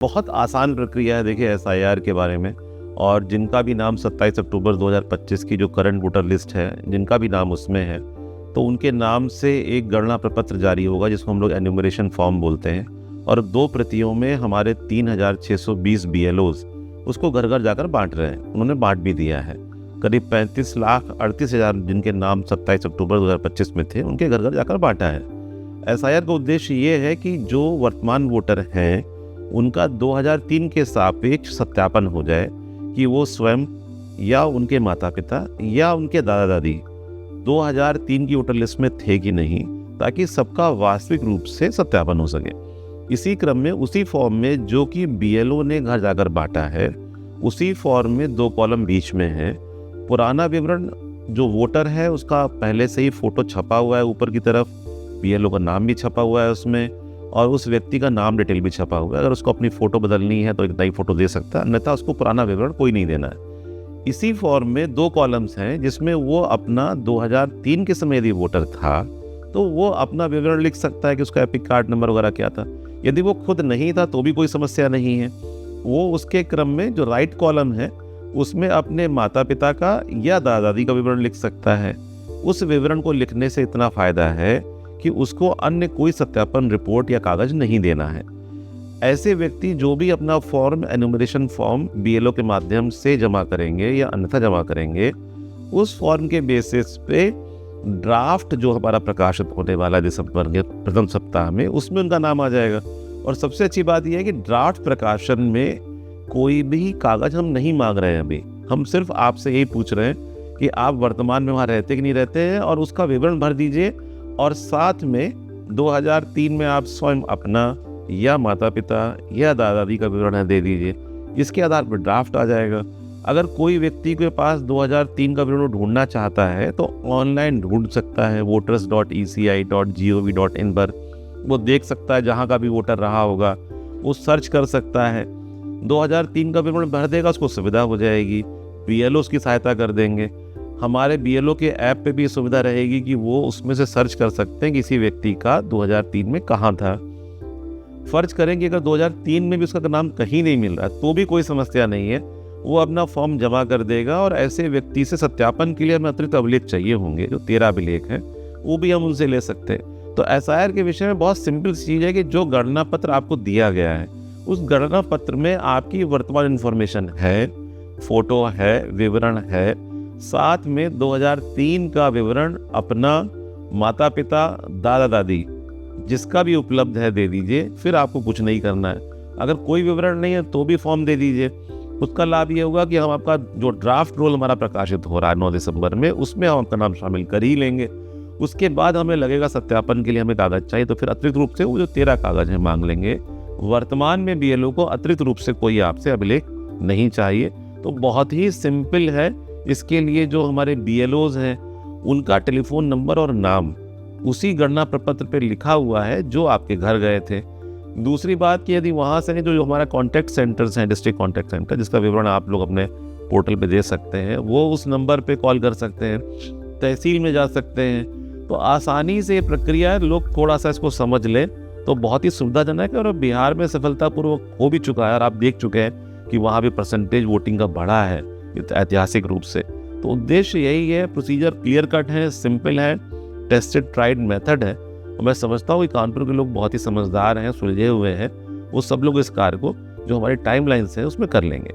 बहुत आसान प्रक्रिया है देखिए एसआईआर के बारे में। और जिनका भी नाम 27 अक्टूबर 2025 की जो करंट वोटर लिस्ट है, जिनका भी नाम उसमें है, तो उनके नाम से एक गणना प्रपत्र जारी होगा जिसको हम लोग एन्यूमरेशन फॉर्म बोलते हैं। और 2 प्रतियों में हमारे 3620 बीएलओज उसको घर घर जाकर बांट रहे हैं। उन्होंने बांट भी दिया है। करीब 35,38,000 जिनके नाम 27 अक्टूबर 2025 में थे, उनके घर घर जाकर बांटा है। एसआईआर का उद्देश्य ये है कि जो वर्तमान वोटर हैं उनका 2003 के सापेक्ष सत्यापन हो जाए कि वो स्वयं या उनके माता पिता या उनके दादा दादी 2003 की वोटर लिस्ट में थे कि नहीं, ताकि सबका वास्तविक रूप से सत्यापन हो सके। इसी क्रम में उसी फॉर्म में जो कि बीएलओ ने घर जाकर बांटा है, उसी फॉर्म में 2 कॉलम बीच में है। पुराना विवरण जो वोटर है उसका पहले से ही फोटो छपा हुआ है ऊपर की तरफ, बीएलओ का नाम भी छपा हुआ है उसमें, और उस व्यक्ति का नाम डिटेल भी छपा हुआ है। अगर उसको अपनी फ़ोटो बदलनी है तो एक नई फ़ोटो दे सकता है, अन्यथा उसको पुराना विवरण कोई नहीं देना है। इसी फॉर्म में 2 कॉलम्स हैं जिसमें वो अपना 2003 के समय यदि वोटर था तो वो अपना विवरण लिख सकता है कि उसका एपिक कार्ड नंबर वगैरह क्या था। यदि वो खुद नहीं था तो भी कोई समस्या नहीं है। वो उसके क्रम में जो राइट कॉलम है उसमें अपने माता पिता का या दादा दादी का विवरण लिख सकता है। उस विवरण को लिखने से इतना फ़ायदा है कि उसको अन्य कोई सत्यापन रिपोर्ट या कागज नहीं देना है। ऐसे व्यक्ति जो भी अपना फॉर्म एन्यूमरेशन फॉर्म बीएलओ के माध्यम से जमा करेंगे या अन्यथा जमा करेंगे, उस फॉर्म के बेसिस पे ड्राफ्ट जो हमारा प्रकाशित होने वाला दिसंबर के प्रथम सप्ताह में, उसमें उनका नाम आ जाएगा। और सबसे अच्छी बात यह है कि ड्राफ्ट प्रकाशन में कोई भी कागज हम नहीं मांग रहे हैं। अभी हम सिर्फ आपसे यही पूछ रहे हैं कि आप वर्तमान में वहाँ रहते कि नहीं रहते हैं, और उसका विवरण भर दीजिए। और साथ में 2003 में आप स्वयं अपना या माता पिता या दादा दादी का विवरण दे दीजिए। इसके आधार पर ड्राफ्ट आ जाएगा। अगर कोई व्यक्ति के पास 2003 का विवरण ढूंढना चाहता है तो ऑनलाइन ढूंढ सकता है voters.eci.gov.in पर। वो देख सकता है जहाँ का भी वोटर रहा होगा, वो सर्च कर सकता है, 2003 का विवरण भर देगा, उसको सुविधा हो जाएगी। बीएलओ उसकी सहायता कर देंगे। हमारे बीएलओ के ऐप पे भी सुविधा रहेगी कि वो उसमें से सर्च कर सकते हैं किसी व्यक्ति का 2003 में कहाँ था। फर्ज करें कि अगर 2003 में भी उसका नाम कहीं नहीं मिल रहा तो भी कोई समस्या नहीं है, वो अपना फॉर्म जमा कर देगा। और ऐसे व्यक्ति से सत्यापन के लिए हमें अतिरिक्त अभिलेख चाहिए होंगे, जो 13 अभिलेख हैं, वो भी हम उनसे ले सकते हैं। तो एसआईआर के विषय में बहुत सिंपल चीज़ है कि जो गणना पत्र आपको दिया गया है, उस गणना पत्र में आपकी वर्तमान इन्फॉर्मेशन है, फोटो है, विवरण है, साथ में 2003 का विवरण अपना माता पिता दादा दादी जिसका भी उपलब्ध है दे दीजिए। फिर आपको कुछ नहीं करना है। अगर कोई विवरण नहीं है तो भी फॉर्म दे दीजिए। उसका लाभ ये होगा कि हम आपका जो ड्राफ्ट रोल हमारा प्रकाशित हो रहा है 9 दिसंबर में, उसमें हम आपका नाम शामिल कर ही लेंगे। उसके बाद हमें लगेगा सत्यापन के लिए हमें कागज चाहिए, तो फिर अतिरिक्त रूप से वो जो 13 कागज हैं मांग लेंगे। वर्तमान में बीएलओ को अतिरिक्त रूप से कोई आपसे अभिलेख नहीं चाहिए। तो बहुत ही सिंपल है। इसके लिए जो हमारे बीएलओज हैं उनका टेलीफोन नंबर और नाम उसी गणना प्रपत्र पे लिखा हुआ है जो आपके घर गए थे। दूसरी बात कि यदि वहाँ से जो हमारा कॉन्टैक्ट सेंटर्स हैं, डिस्ट्रिक्ट कॉन्टैक्ट सेंटर, जिसका विवरण आप लोग अपने पोर्टल पे दे सकते हैं, वो उस नंबर पे कॉल कर सकते हैं, तहसील में जा सकते हैं। तो आसानी से ये प्रक्रिया है। लोग थोड़ा सा इसको समझ लें तो बहुत ही सुविधाजनक है। और बिहार में सफलतापूर्वक हो भी चुका है और आप देख चुके हैं कि वहाँ भी परसेंटेज वोटिंग का बढ़ा है ऐतिहासिक रूप से। तो उद्देश्य यही है। प्रोसीजर क्लियर कट है, सिंपल है, टेस्टेड ट्राइड मेथड है। और मैं समझता हूँ कि कानपुर के लोग बहुत ही समझदार हैं, सुलझे हुए हैं। वो सब लोग इस कार्य को जो हमारी टाइमलाइंस है उसमें कर लेंगे।